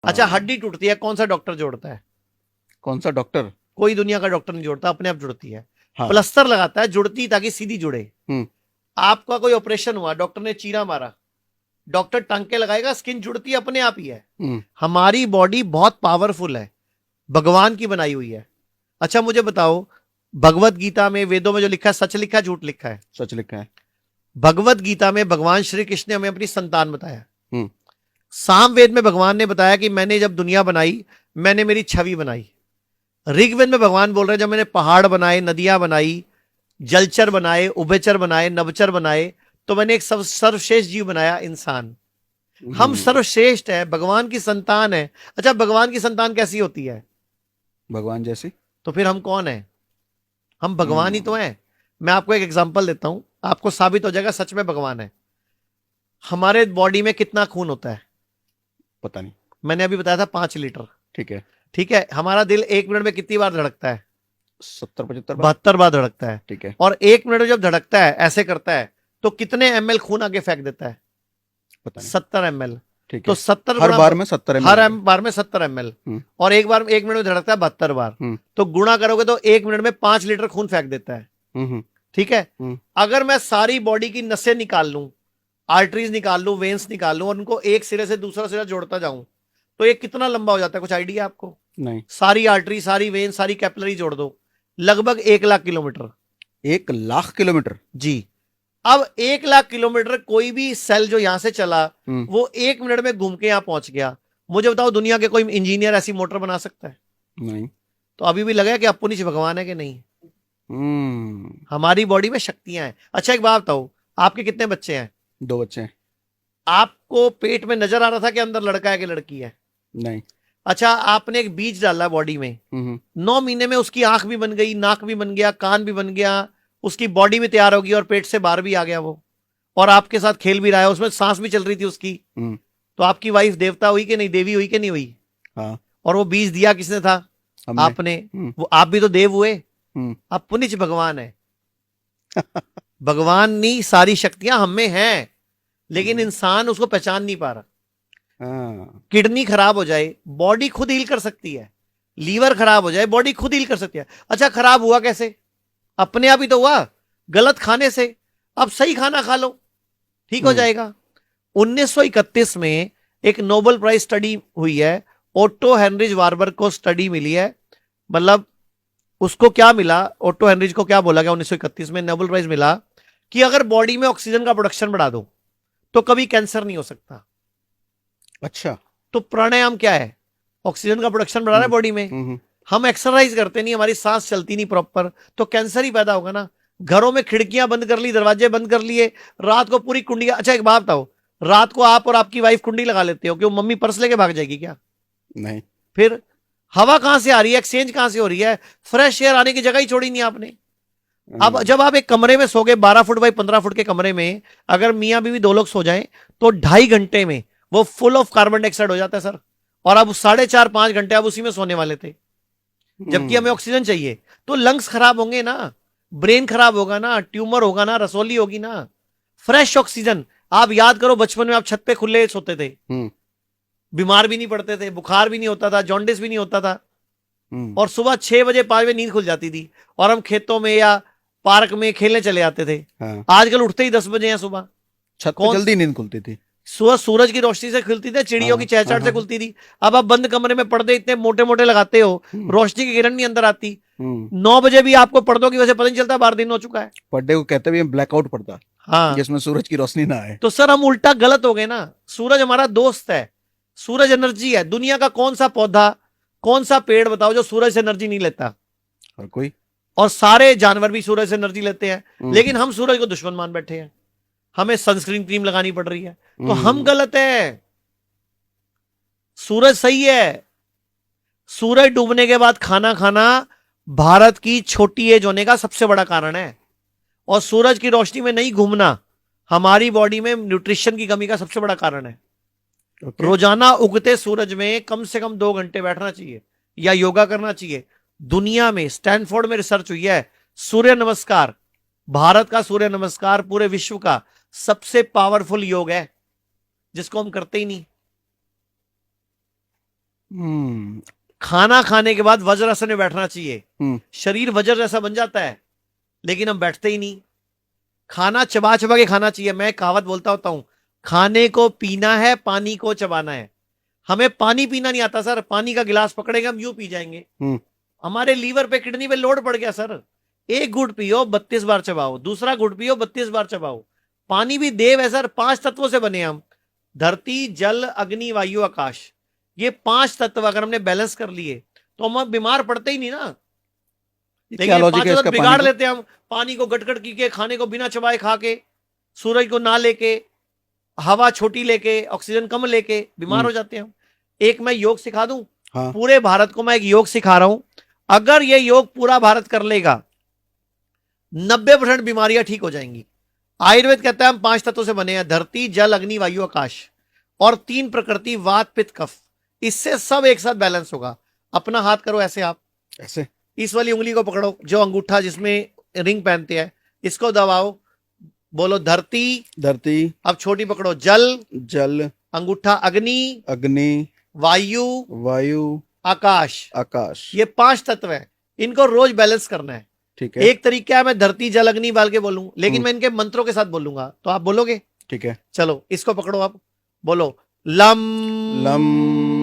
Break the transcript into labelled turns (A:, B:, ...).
A: अच्छा,
B: हाँ।
A: हड्डी टूटती है, कौन सा डॉक्टर जोड़ता है?
B: कौन सा डॉक्टर?
A: कोई दुनिया का डॉक्टर नहीं जोड़ता, अपने आप जुड़ती है।
B: हाँ।
A: प्लस्तर लगाता है, जुड़ती ताकि सीधी जुड़े।
B: हम्म।
A: आपका कोई ऑपरेशन हुआ, डॉक्टर ने चीरा मारा, डॉक्टर टांके लगाएगा, स्किन जुड़ती है अपने आप ही है।
B: हम्म।
A: हमारी बॉडी बहुत पावरफुल है, भगवान की बनाई हुई है। अच्छा मुझे बताओ, भगवत गीता में, वेदों में जो लिखा है, सच लिखा है झूठ लिखा है?
B: सच लिखा है।
A: भगवत गीता में भगवान श्री कृष्ण ने हमें अपनी संतान बताया।
B: हम्म।
A: सामवेद में भगवान ने बताया कि मैंने जब दुनिया बनाई, मैंने मेरी छवि बनाई। ऋग्वेद में भगवान बोल रहे हैं जब मैंने पहाड़ बनाए, नदियां बनाई, जलचर बनाए, उभयचर बनाए, नभचर बनाए, तो मैंने एक सर्वश्रेष्ठ जीव बनाया, इंसान। हम
B: हम्म।
A: सर्वश्रेष्ठ है, भगवान की संतान है। अच्छा, भगवान की संतान कैसी होती है?
B: भगवान जैसी।
A: तो फिर हम कौन है? हम भगवान ही तो
B: हम्म।
A: हैं। मैं आपको एक एग्जांपल देता हूं, आपको साबित हो जाएगा सच में भगवान है। हमारे बॉडी में कितना खून होता है?
B: पता नहीं।
A: मैंने अभी बताया था 5 लीटर।
B: ठीक है।
A: ठीक है, हमारा दिल 1 मिनट में कितनी बार धड़कता है?
B: 70-75 बार।
A: 72 बार धड़कता है।
B: ठीक है।
A: और 1 मिनट में जब धड़कता है, ऐसे करता है, तो कितने ml खून आगे फेंक देता है?
B: पता नहीं।
A: 70 ml।
B: ठीक
A: तो
B: है।
A: 70
B: हर
A: गुणा,
B: बार में 70 ml
A: हर
B: हो गए।
A: बार में 70 ml।
B: हम्म।
A: और एक बार 1 मिनट में धड़कता है 72 बार।
B: हम्म।
A: तो गुणा करोगे तो 1 मिनट में 5 लीटर खून फेंक देता है।
B: हम्म।
A: ठीक है।
B: हम्म।
A: अगर मैं सारी बॉडी की नसें निकाल लूं, आर्टरीज निकाल लूं, वेन्स निकाल लूं, और उनको एक सिरे से दूसरा सिरा जोड़ता जाऊं, तो ये कितना लंबा हो जाता है? कुछ आइडिया आपको?
B: नहीं।
A: सारी आर्टरी, सारी वेन, सारी कैपिलरी जोड़ दो, लगभग 1 लाख किलोमीटर।
B: 1 लाख किलोमीटर?
A: जी। अब 1 लाख किलोमीटर कोई भी सेल जो यहां से चला,
B: हम्म।
A: वो 1 मिनट में घूम के यहां पहुंच गया। मुझे बताओ, दुनिया के कोई इंजीनियर ऐसी मोटर बना सकता है?
B: नहीं।
A: तो अभी भी लगा कि अपुनिच भगवान है कि नहीं?
B: हम्म।
A: हमारी बॉडी में शक्तियां हैं। अच्छा एक बात बताओ, आपके कितने बच्चे हैं?
B: 2 बच्चे हैं।
A: आपको पेट में नजर आ रहा था कि अंदर लड़का है कि लड़की है?
B: नहीं।
A: अच्छा, आपने एक बीज डाला बॉडी में,
B: हम्म।
A: 9 महीने में उसकी आंख भी बन गई, नाक भी बन गया, कान भी बन गया, उसकी बॉडी भी तैयार होगी, और पेट से बाहर भी आ गया वो, और आपके साथ खेल भी रहा है, उसमें सांस भी चल रही थी उसकी।
B: हम्म।
A: तो आपकी वाइफ देवता हुई कि नहीं, देवी हुई कि नहीं हुई?
B: हाँ।
A: और वो बीज दिया किसने था?
B: हमने।
A: आपने।
B: हम्म।
A: वो आप भी तो देव हुए।
B: हम्म।
A: आप पुनिच भगवान है। भगवान की सारी शक्तियां हम में हैं, लेकिन इंसान उसको पहचान नहीं पा रहा।
B: हाँ।
A: किडनी खराब हो जाए, बॉडी खुद हील कर सकती है। लीवर खराब हो जाए, बॉडी खुद हील कर सकती है। अच्छा, खराब हुआ कैसे? अपने आप ही तो हुआ, गलत खाने से। अब सही खाना खा लो, ठीक हो जाएगा। 1931 में एक नोबेल प्राइज स्टडी हुई है, ओटो हेनरिज वार्बर्ग को स्टडी मिली है। मतलब उसको क्या मिला, ओटो हेनरिज को क्या बोला गया 1931 में, नोबेल प्राइज मिला कि अगर बॉडी में ऑक्सीजन का प्रोडक्शन बढ़ा दो तो कभी कैंसर नहीं हो सकता।
B: अच्छा।
A: तो प्राणायाम क्या है? ऑक्सीजन का प्रोडक्शन बढ़ा रहा है बॉडी में।
B: हम्म।
A: हम एक्सरसाइज करते नहीं, हमारी सांस चलती नहीं प्रॉपर, तो कैंसर ही पैदा होगा ना। घरों में खिड़कियां बंद कर ली, दरवाजे बंद कर लिए, रात को पूरी कुंडियां। अच्छा एक बात बताओ, रात को आप और आपकी वाइफ कुंडी लगा लेते हो, क्यों? मम्मी पर्स लेके भाग जाएगी क्या?
B: नहीं।
A: फिर हवा कहां से आ रही है, एक्सचेंज कहां से हो रही है? फ्रेश एयर आने की जगह ही छोड़ी नहीं आपने। अब जब आप एक कमरे में सोगे, 12 फुट बाई 15 फुट के कमरे में, अगर मियां बीवी 2 लोग सो जाएं, तो 2.5 घंटे में वो फुल ऑफ कार्बन डाइऑक्साइड हो जाता है सर। और अब 4.5-5 घंटे आप उसी में सोने वाले थे, जबकि हमें ऑक्सीजन चाहिए। तो लंग्स खराब होंगे ना, ब्रेन खराब होगा ना, ट्यूमर होगा ना, रसोली होगी ना। Fresh oxygen. आप याद करो, बचपन में आप छत पे खुले सोते थे, बीमार भी नहीं पड़ते थे, बुखार भी नहीं होता था, जॉन्डिस भी नहीं होता था, और सुबह 6 बजे 5 बजे नींद खुल जाती थी, और हम खेतों में या पार्क में खेलने चले जाते थे।
B: हाँ।
A: आजकल उठते ही 10 बजे हैं सुबह।
B: छत पे
A: कौन?
B: जल्दी नींद खुलती थी।
A: सुबह सूरज की रोशनी से खुलती थी, चिड़ियों की
B: हाँ हाँ
A: चहचहाट से
B: हाँ।
A: खुलती थी। अब आप बंद कमरे में पर्दे इतने मोटे मोटे लगाते हो,
B: हम्म।
A: रोशनी की किरण नहीं अंदर आती।
B: हम्म।
A: 9 बजे भी आपको पर्दों की वजह से पता नहीं चलता बाहर दिन हो चुका है।
B: पढ़ने को कहते भी ब्लैकआउट पड़ता,
A: हाँ।
B: जिसमें सूरज की रोशनी ना आए।
A: तो सर हम उल्टा गलत हो गए ना। सूरज हमारा दोस्त है, सूरज एनर्जी है। दुनिया का कौन सा पौधा, कौन सा पेड़ बताओ जो सूरज से एनर्जी नहीं लेता?
B: और कोई?
A: और सारे जानवर भी सूरज से एनर्जी लेते हैं, लेकिन हम सूरज को दुश्मन मान बैठे हैं। हमें सनस्क्रीन क्रीम लगानी पड़ रही है, तो हम गलत है, सूरज सही है। सूरज डूबने के बाद खाना खाना भारत की छोटी एज होने का सबसे बड़ा कारण है, और सूरज की रोशनी में नहीं घूमना हमारी बॉडी में न्यूट्रिशन की कमी का सबसे बड़ा कारण है। रोजाना उगते सूरज में कम से कम 2 घंटे बैठना चाहिए या योगा करना चाहिए। दुनिया में स्टैनफोर्ड में रिसर्च हुई है, सूर्य नमस्कार, भारत का सूर्य नमस्कार पूरे विश्व का सबसे पावरफुल योग है, जिसको हम करते ही नहीं।
B: हम्म
A: खाना खाने के बाद वज्रासन में बैठना चाहिए।
B: हम्म
A: शरीर वज्र जैसा बन जाता है, लेकिन हम बैठते ही नहीं। खाना चबा चबा के खाना चाहिए। मैं कहावत बोलता होता हूं, खाने को पीना है, पानी को चबाना है। हमें पानी पीना नहीं आता सर, पानी का गिलास पकड़ेंगे हम यूं पी जाएंगे।
B: हम्म
A: हमारे लीवर पे, किडनी पे लोड पड़ गया सर। एक घूंट पियो 32 बार चबाओ, दूसरा घूंट पियो 32 बार चबाओ। पानी भी देव है सर, 5 तत्वों से बने हम। धरती, जल, अग्नि, वायु, आकाश। ये 5 तत्व अगर हमने बैलेंस कर लिए तो हम बीमार पड़ते ही नहीं ना।
B: ये
A: लेकिन
B: क्या
A: ये
B: लॉजिक है
A: पांचों
B: इसका
A: तत्व बिगाड़
B: पानी
A: लेते हैं हम। पानी को गटगट की के, खाने को बिना चबाए खा के, सूरज को ना लेके, हवा छोटी लेके, ऑक्सीजन कम लेके बीमार हो जाते हैं हम। एक मैं योग सिखा दूं,
B: हाँ
A: पूरे भारत को मैं एक योग सिखा रहा हूं। अगर ये योग पूरा भारत कर लेगा, 90% बीमारियां ठीक हो जाएंगी। आयुर्वेद कहता है हम 5 तत्वों से बने हैं, धरती, जल, अग्नि, वायु, आकाश, और 3 प्रकृति, वात, पित्त, कफ। इससे सब एक साथ बैलेंस होगा। अपना हाथ करो ऐसे, आप
B: ऐसे
A: इस वाली उंगली को पकड़ो, जो अंगूठा जिसमें रिंग पहनते हैं, इसको दबाओ। बोलो धरती।
B: धरती,
A: अब छोटी पकड़ो, जल,
B: जल,
A: अंगूठा अग्नि,
B: अग्नि,
A: वायु,
B: वायु,
A: आकाश।
B: आकाश।
A: ये 5 तत्व है, इनको रोज बैलेंस करना है।
B: ठीक है
A: एक तरीका है मैं धरती, जल, अग्नि बाल के बोलूं, लेकिन
B: हम्म।
A: मैं इनके मंत्रों के साथ बोलूंगा, तो आप बोलोगे?
B: ठीक है।
A: चलो इसको पकड़ो, आप बोलो लम
B: लम